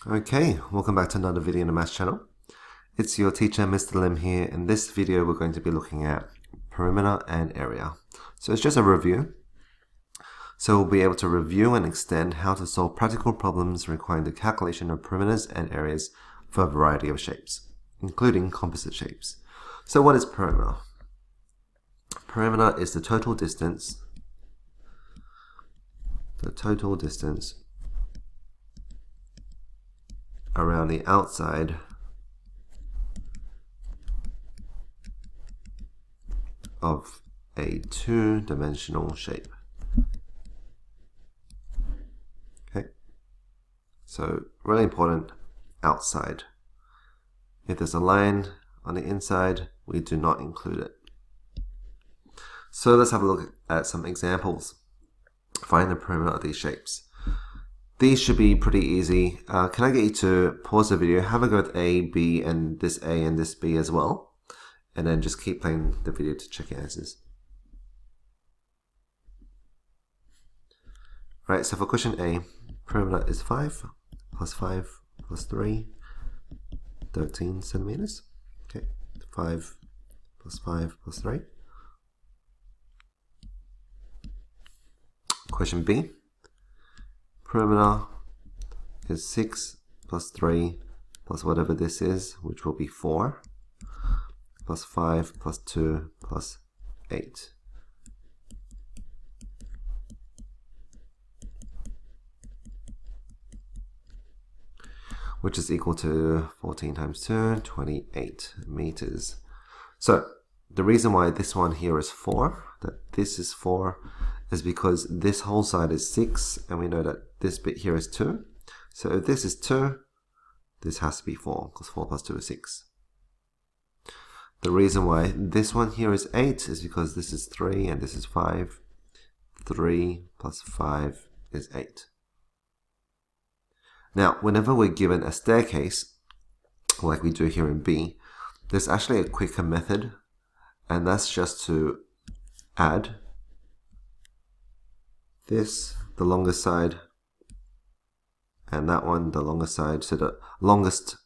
Okay, welcome back to another video on the Maths channel. It's your teacher, Mr. Lim here. In this video, we're going to be looking at perimeter and area. So it's just a review. So we'll be able to review and extend how to solve practical problems requiring the calculation of perimeters and areas for a variety of shapes, including composite shapes. So what is perimeter? Perimeter is the total distance around the outside of a two-dimensional shape. Okay, so really important, outside. If there's a line on the inside, we do not include it. So let's have a look at some examples. Find the perimeter of these shapes. These should be pretty easy. Can I get you to pause the video, have a go at A, B, and this A and this B as well, and then just keep playing the video to check your answers. Right, so for question A, perimeter is 5 plus 5 plus 3, 13 centimeters. Okay, 5 plus 5 plus 3. Question B, perimeter is 6 plus 3 plus whatever this is, which will be 4, plus 5 plus 2 plus 8. Which is equal to 14 times 2, 28 meters. So the reason why this one here is 4, that this is 4, is because this whole side is 6, and we know that this bit here is 2. So if this is 2, this has to be 4, because 4 plus 2 is 6. The reason why this one here is 8 is because this is 3 and this is 5. 3 plus 5 is 8. Now, whenever we're given a staircase, like we do here in B, there's actually a quicker method, and that's just to add this, the longest side, and that one, the longest side. So the longest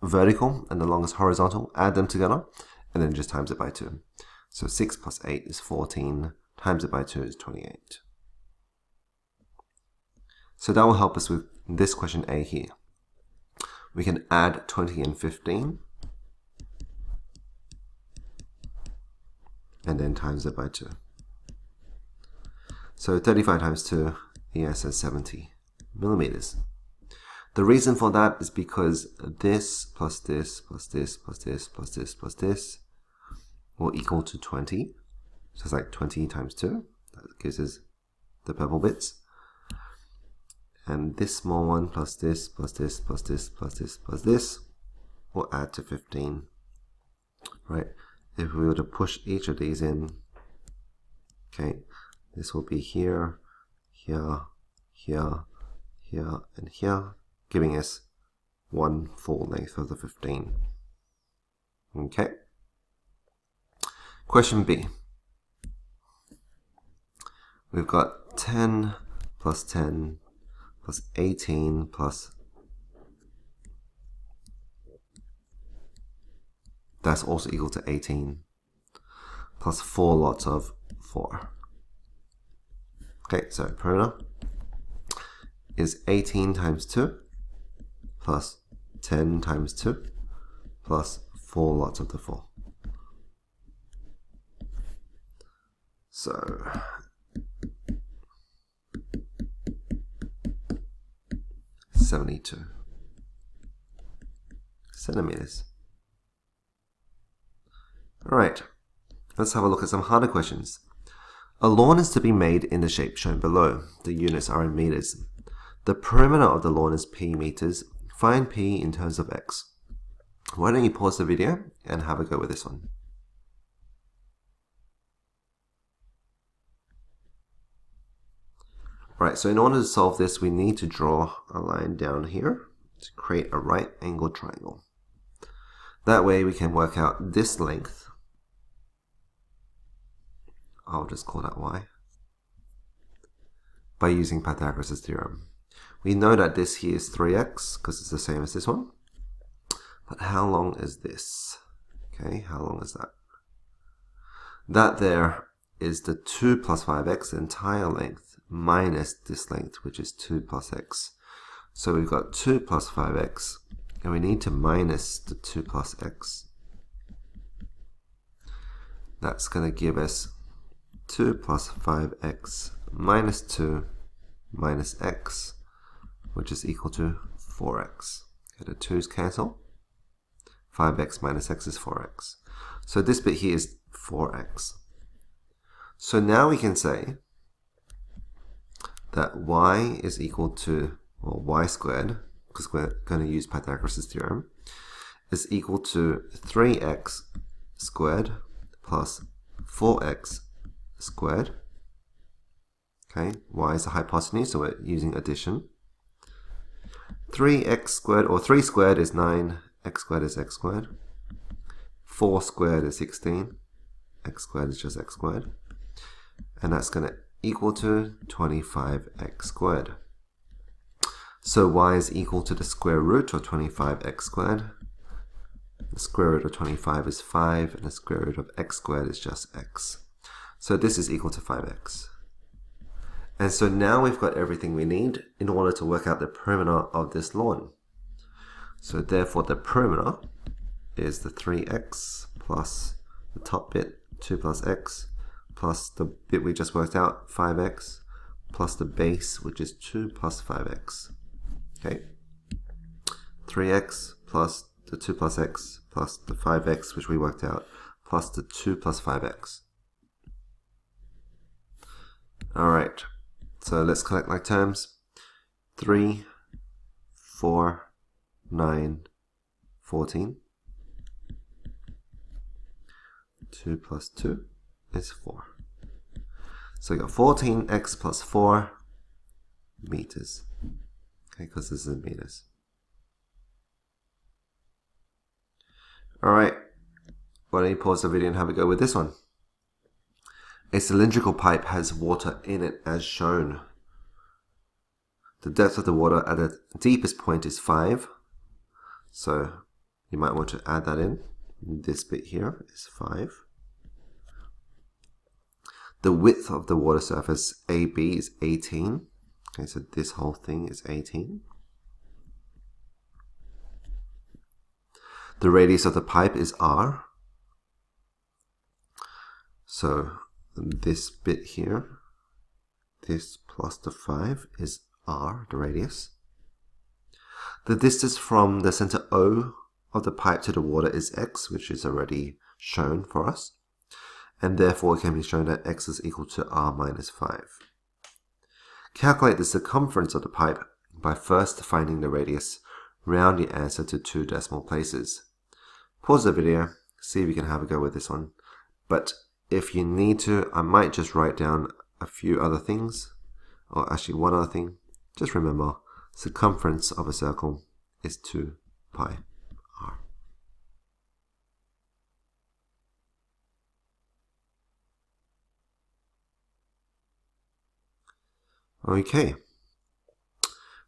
vertical and the longest horizontal, add them together, and then just times it by 2. So 6 plus 8 is 14, times it by 2 is 28. So that will help us with this question A here. We can add 20 and 15, and then times it by 2. So 35 times 2, the answer is 70 millimeters. The reason for that is because this plus this plus this plus this plus this plus this will equal to 20. So it's like 20 times 2. That gives us the purple bits. And this small one plus this plus this plus this plus this plus this will add to 15. Right? If we were to push each of these in, okay, this will be here, here, here, here, and here, giving us one full length of the 15. Okay. Question B. We've got 10 plus 10 plus 18 plus, that's also equal to 18, plus 4 lots of 4. Okay, so perimeter is 18 times 2 plus 10 times 2 plus 4 lots of the 4. So 72 centimeters. All right, let's have a look at some harder questions. A lawn is to be made in the shape shown below. The units are in meters. The perimeter of the lawn is p meters. Find p in terms of x. Why don't you pause the video and have a go with this one. Right, so in order to solve this, we need to draw a line down here to create a right angled triangle. That way we can work out this length. I'll just call that y. By using Pythagoras' theorem. We know that this here is 3x because it's the same as this one. But how long is this? Okay, how long is that? That there is the 2 plus 5x, the entire length, minus this length, which is 2 plus x. So we've got 2 plus 5x, and we need to minus the 2 plus x. That's going to give us 2 plus 5x minus 2 minus x, which is equal to 4x. Okay, the 2's cancel. 5x minus x is 4x. So this bit here is 4x. So now we can say that y is equal to, well, y squared, because we're going to use Pythagoras' theorem, is equal to 3x squared plus 4x squared. Okay, y is a hypotenuse, so we're using addition. 3x squared, or 3 squared is 9, x squared is x squared. 4 squared is 16, x squared is just x squared. And that's going to equal to 25x squared. So y is equal to the square root of 25x squared. The square root of 25 is 5, and the square root of x squared is just x. So this is equal to 5x. And so now we've got everything we need in order to work out the perimeter of this lawn. So therefore the perimeter is the 3x plus the top bit, 2 plus x, plus the bit we just worked out, 5x, plus the base, which is 2 plus 5x. Okay? 3x plus the 2 plus x plus the 5x, which we worked out, plus the 2 plus 5x. Alright, so let's collect like terms. 3, 4, 9, 14. 2 plus 2 is 4. So we got 14x plus 4 meters. Okay, because this is in meters. Alright, why don't you pause the video and have a go with this one. A cylindrical pipe has water in it as shown. The depth of the water at the deepest point is 5. So you might want to add that in. This bit here is 5. The width of the water surface AB is 18. Okay, so this whole thing is 18. The radius of the pipe is R. So this bit here, this plus the 5 is R, the radius. The distance from the center O of the pipe to the water is x, which is already shown for us. And therefore it can be shown that x is equal to r minus 5. Calculate the circumference of the pipe by first finding the radius. Round the answer to 2 decimal places. Pause the video, see if you can have a go with this one. But if you need to, I might just write down a few other things. Or actually one other thing. Just remember, circumference of a circle is 2 pi r. Okay,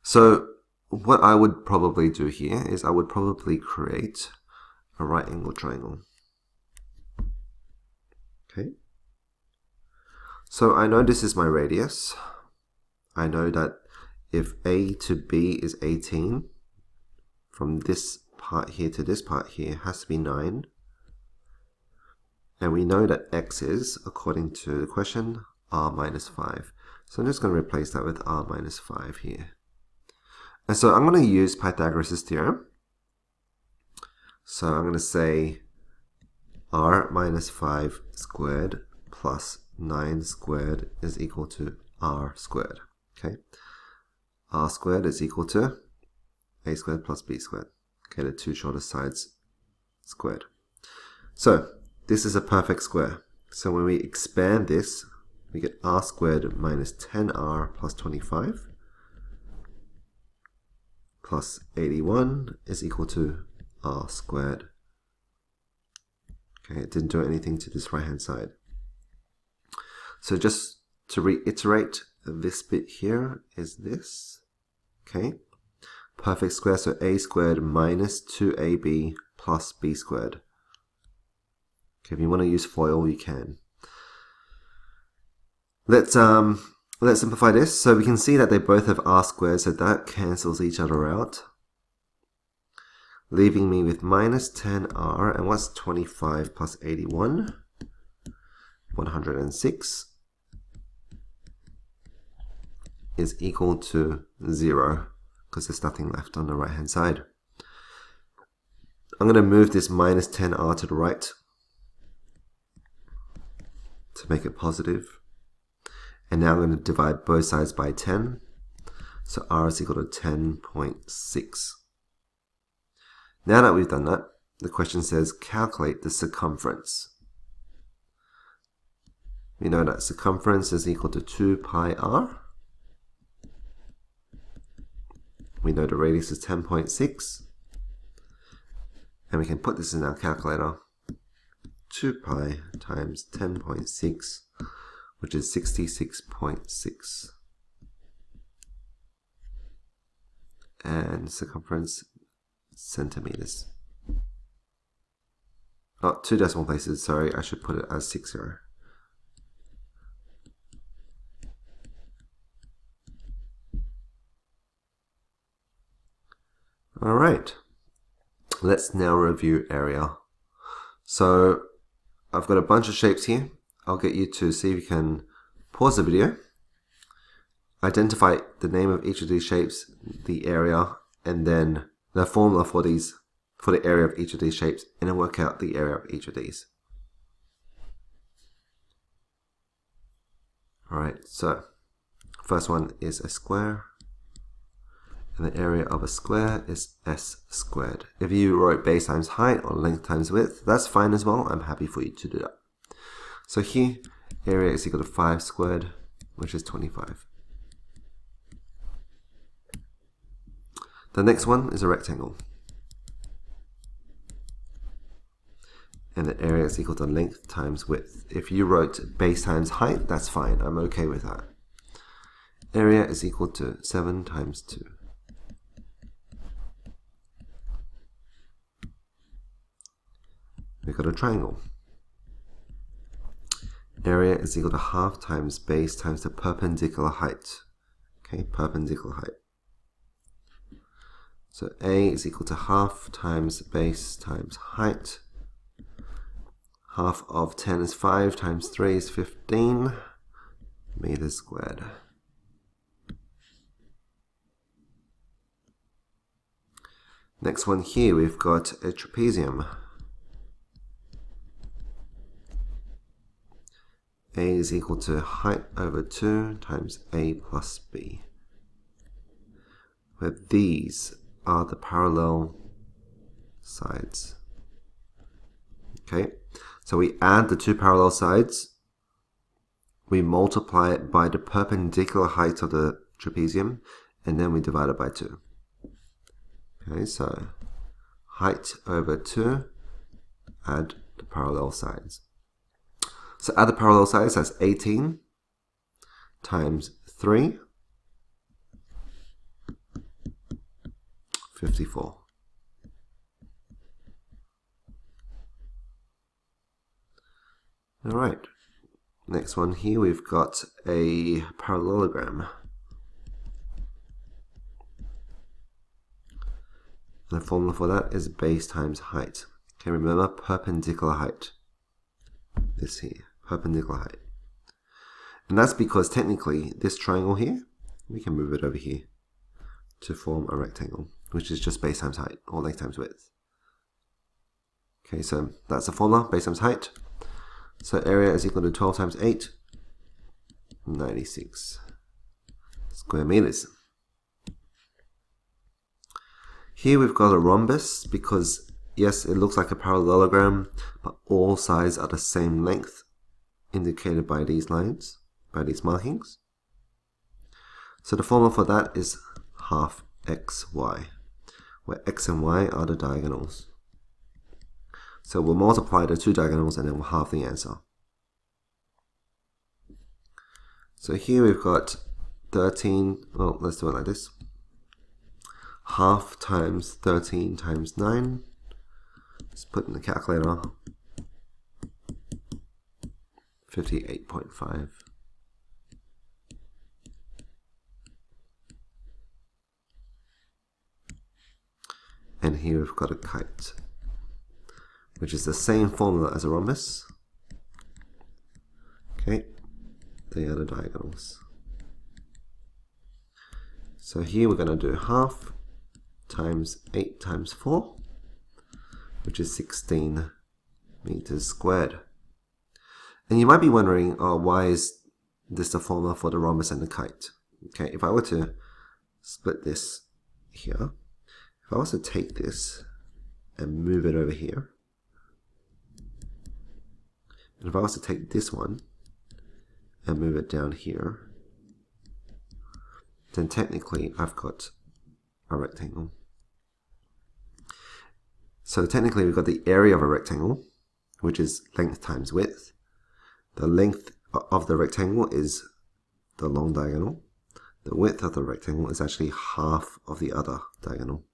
so what I would probably do here is I would probably create a right angle triangle. Okay, so I know this is my radius. I know that if A to B is 18, from this part here to this part here has to be 9. And we know that x is, according to the question, r minus 5. So I'm just going to replace that with r minus 5 here. And so I'm going to use Pythagoras' theorem. So I'm going to say r minus 5 squared plus 9 squared is equal to r squared. Okay, r squared is equal to a squared plus b squared. Okay, the 2 shortest sides squared. So this is a perfect square. So when we expand this, we get r squared minus 10r plus 25 plus 81 is equal to r squared. Okay, it didn't do anything to this right hand side. So just to reiterate, this bit here is this, Okay, perfect square, so a squared minus 2ab plus b squared. Okay, if you want to use FOIL, you can. Let's simplify this. So we can see that they both have r squared, so that cancels each other out, leaving me with minus 10r, and what's 25 plus 81? 106 is equal to 0, because there's nothing left on the right hand side. I'm going to move this minus 10r to the right to make it positive. And now I'm going to divide both sides by 10. So r is equal to 10.6. Now that we've done that, the question says calculate the circumference. We know that circumference is equal to 2 pi r. We know the radius is 10.6. And we can put this in our calculator. 2 pi times 10.6, which is 66.6. And circumference, centimeters. Oh, 2 decimal places, sorry, I should put it as 60. Alright, let's now review area. So I've got a bunch of shapes here. I'll get you to see if you can pause the video, identify the name of each of these shapes, the area, and then the formula for the area of each of these shapes, and then work out the area of each of these. Alright, so first one is a square, and the area of a square is s squared. If you wrote base times height or length times width, that's fine as well. I'm happy for you to do that. So here, area is equal to 5 squared, which is 25. The next one is a rectangle. And the area is equal to length times width. If you wrote base times height, that's fine. I'm okay with that. Area is equal to 7 times 2. We've got a triangle. Area is equal to half times base times the perpendicular height. Okay, perpendicular height. So A is equal to half times base times height. Half of 10 is 5 times 3 is 15 meters squared. Next one here, we've got a trapezium. A is equal to height over 2 times A plus B, where these are the parallel sides. Okay, so we add the two parallel sides, we multiply it by the perpendicular height of the trapezium, and then we divide it by 2. Okay, so height over 2, add the parallel sides. So add the parallel sides, that's 18 times 3, 54. Alright, next one here, we've got a parallelogram. The formula for that is base times height. Okay, remember perpendicular height. This here, perpendicular height. And that's because technically this triangle here, we can move it over here to form a rectangle, which is just base times height, or length times width. Okay, so that's the formula, base times height. So area is equal to 12 times 8, 96 square meters. Here we've got a rhombus because, yes, it looks like a parallelogram, but all sides are the same length, indicated by these lines, by these markings. So the formula for that is half xy, where x and y are the diagonals. So we'll multiply the two diagonals and then we'll halve the answer. So here we've got 13, well, let's do it like this. half times 13 times 9. Let's put in the calculator. 58.5. And here we've got a kite, which is the same formula as a rhombus. Okay, they are the diagonals. So here we're going to do half times 8 times 4, which is 16 meters squared. And you might be wondering, why is this the formula for the rhombus and the kite? Okay, if I were to split this here, if I was to take this and move it over here, and if I was to take this one and move it down here, then technically I've got a rectangle. So technically we've got the area of a rectangle, which is length times width. The length of the rectangle is the long diagonal. The width of the rectangle is actually half of the other diagonal.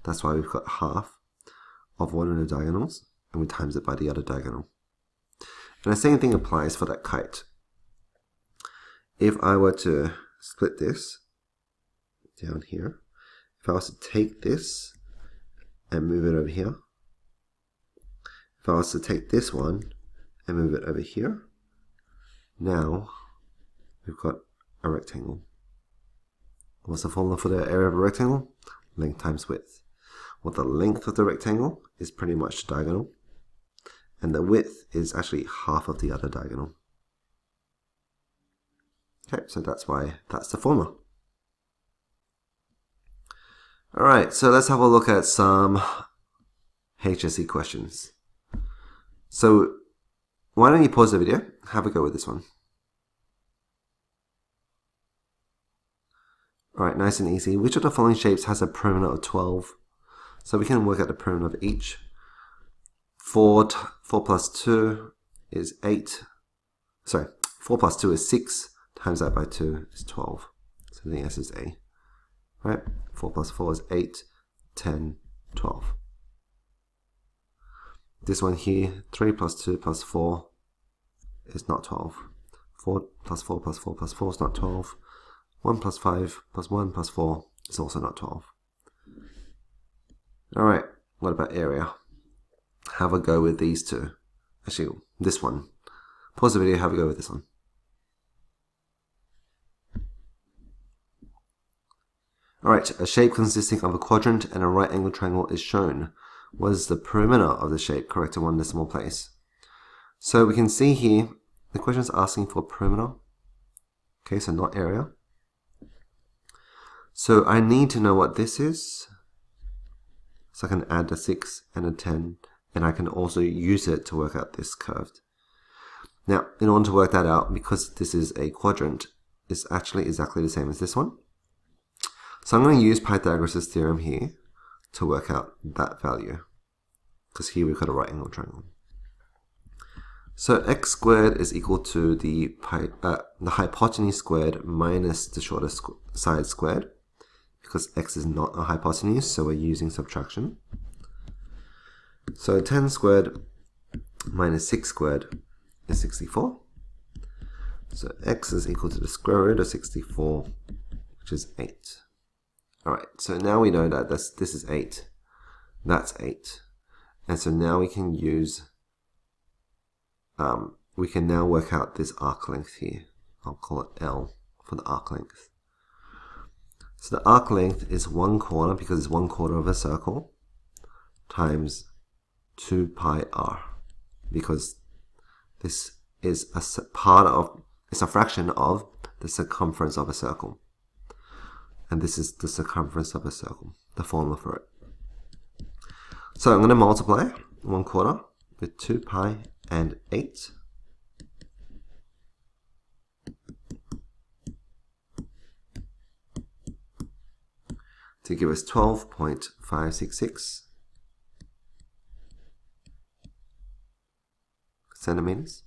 That's why we've got half of one of the diagonals, and we times it by the other diagonal. And the same thing applies for that kite. If I were to split this down here, if I was to take this and move it over here, if I was to take this one and move it over here, now we've got a rectangle. What's the formula for the area of a rectangle? Length times width. Well, the length of the rectangle is pretty much diagonal, and the width is actually half of the other diagonal. Okay, so that's why that's the formula. Alright, so let's have a look at some HSC questions. So why don't you pause the video, have a go with this one. Alright, nice and easy. Which of the following shapes has a perimeter of 12? So we can work out the perimeter of each. 4 plus 2 is 8. Sorry, 4 plus 2 is 6. Times that by 2 is 12. So the answer is A. Right? 4 plus 4 is 8, 10, 12. This one here, 3 plus 2 plus 4 is not 12. 4 plus 4 plus 4 plus 4 is not 12. 1 plus 5 plus 1 plus 4 is also not 12. Alright, what about area? Have a go with these two. Actually, this one. Pause the video, have a go with this one. Alright, a shape consisting of a quadrant and a right angle triangle is shown. What is the perimeter of the shape? Correct in one decimal place. So we can see here, the question is asking for perimeter. Okay, so not area. So I need to know what this is. So I can add the 6 and a 10, and I can also use it to work out this curved. Now, in order to work that out, because this is a quadrant, it's actually exactly the same as this one. So I'm going to use Pythagoras' theorem here to work out that value, because here we've got a right angle triangle. So x squared is equal to the hypotenuse squared minus the shortest side squared, because x is not a hypotenuse, so we're using subtraction. So 10 squared minus 6 squared is 64. So x is equal to the square root of 64, which is 8. Alright, so now we know that this is 8. That's 8. And so now we can use, we can now work out this arc length here. I'll call it L for the arc length. So the arc length is 1/4, because it's 1/4 of a circle, times 2 pi r, because this is it's a fraction of the circumference of a circle. And this is the circumference of a circle, the formula for it. So I'm going to multiply 1/4 with 2 pi and 8. To give us 12.566 centimeters.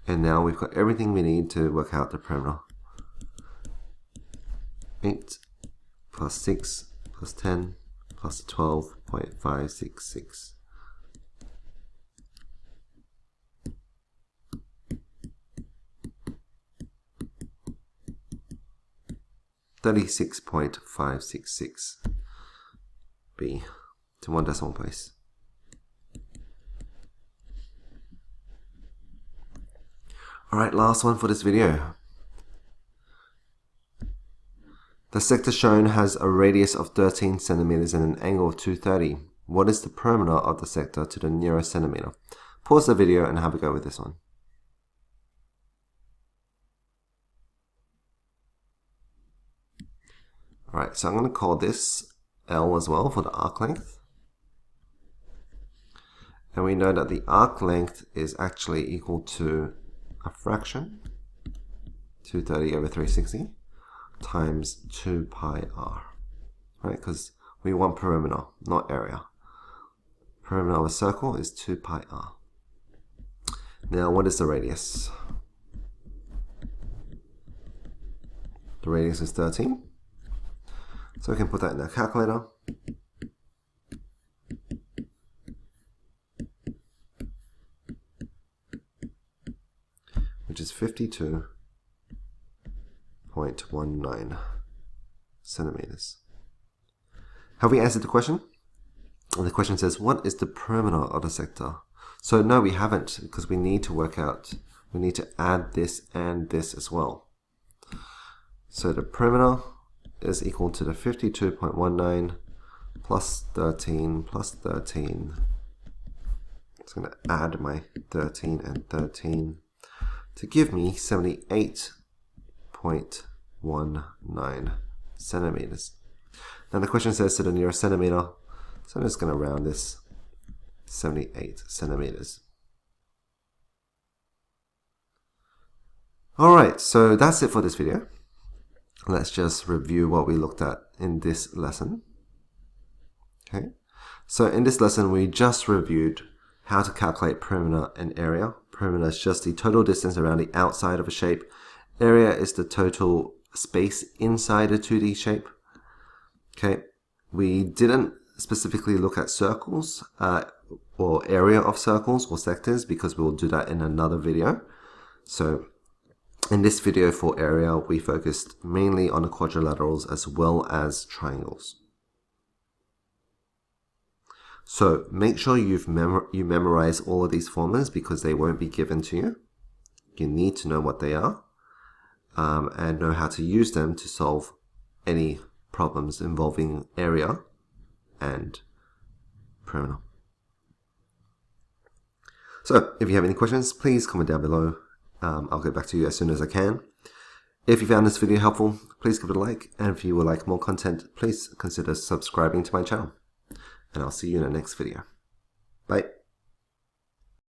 And now we've got everything we need to work out the perimeter. 8 plus 6 plus 10 plus 12.566. $36.566 B to 1 decimal place. Alright, last one for this video. The sector shown has a radius of 13 centimeters and an angle of 230. What is the perimeter of the sector to the nearest centimeter? Pause the video and have a go with this one. Alright, so I'm going to call this L as well for the arc length. And we know that the arc length is actually equal to a fraction, 230 over 360, times 2 pi r. Right, because we want perimeter, not area. Perimeter of a circle is 2 pi r. Now, what is the radius? The radius is 13. So we can put that in our calculator. Which is 52.19 centimeters. Have we answered the question? And the question says, what is the perimeter of the sector? So no, we haven't, because we need to work out, we need to add this and this as well. So the perimeter is equal to the 52.19 plus 13 plus 13. It's going to add my 13 and 13 to give me 78.19 centimeters. Now the question says to the nearest centimeter, so I'm just going to round this 78 centimeters. Alright, so that's it for this video. Let's just review what we looked at in this lesson. Okay, so in this lesson we just reviewed how to calculate perimeter and area. Perimeter is just the total distance around the outside of a shape. Area is the total space inside a 2D shape. Okay, we didn't specifically look at circles or area of circles or sectors because we'll do that in another video. So in this video for area, we focused mainly on the quadrilaterals as well as triangles. So make sure you memorize all of these formulas because they won't be given to you. You need to know what they are and know how to use them to solve any problems involving area and perimeter. So if you have any questions, please comment down below. I'll get back to you as soon as I can. If you found this video helpful, please give it a like. And if you would like more content, please consider subscribing to my channel. And I'll see you in the next video. Bye.